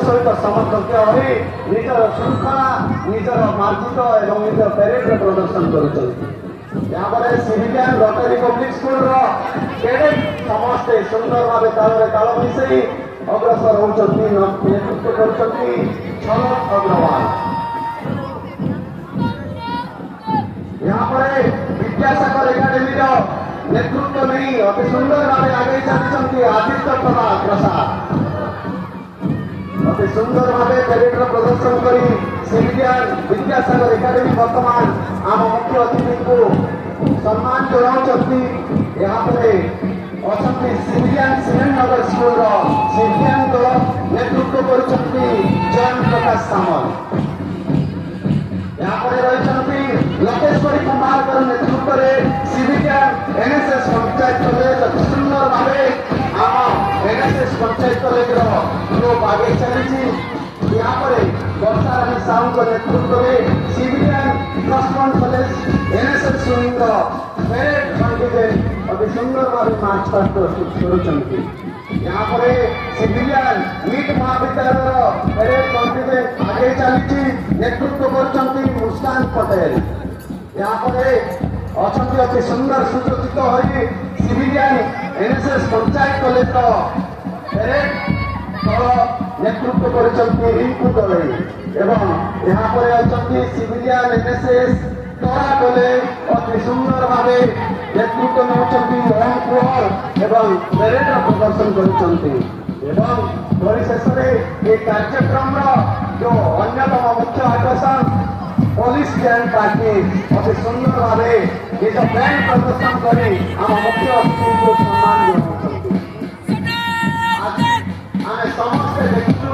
सहित समकक्ष हो निजर श्रृंखला निजर मार्जित और निज प्यारेड प्रदर्शन कर civilian rotary public school cadet समस्ते सुंदर भाव ताल ताल मिसई अग्रसर होती नेतृत्व कर अग्रवाल। यहाँ पर विद्यासागर एकाडेमी नेतृत्व नहीं अति सुंदर भाव आगे चलती आदित्य प्रसाद अति सुंदर भाव प्यारेड प्रदर्शन कर सिविलियन विद्यासागर एकाडेमी वर्तमान आम मुख्य अतिथि को सम्मान जनाऊँच। यहाँ पर अच्छा सिविलियन सिलेंडर स्कूल सिविलियन दल नेतृत्व कर जयंत प्रकाश सामल। यहाँ पर रही लकेश्वरी कुमार नेतृत्व में सिविलियन एनएसएस पंचायत कॉलेज अति सुंदर भाव आम एनएसएस पंचायत कॉलेज ग्रुप आगे चली। यहाँ पर वर्षा रानी साहू नेतृत्व में civilian plus one college NSS wing parade contingent अति सुंदर भाव मार्च पास्ट कर। यहाँ पर सिविलियन नीट महाविद्यालय प्यारेड कंटिजेंट आगे चली नेतृत्व कर मुस्कान पटेल। यहाँ पर अच्छा अति सुंदर सुसज्जित हो सिविलियन एनएसएस पंचायत कॉलेज प्यारेड दल नेतृत्व कर रिंकू दलई एवं यहाँ पर अच्छा सिविलियन एनएसएस तरा कॉलेज अति सुंदर भाव नेतृत्व नौकरी कुहर एवं प्यारेड प्रदर्शन कर परिशेष ये कार्यक्रम जो अन्यतम मुख्य आकर्षण पुलिस बैंड पार्टी अति सुंदर भाव निज बैंड प्रदर्शन कर आम मुख्य अतिथि को सम्मान जनाऊँ। आम समस्ते देखु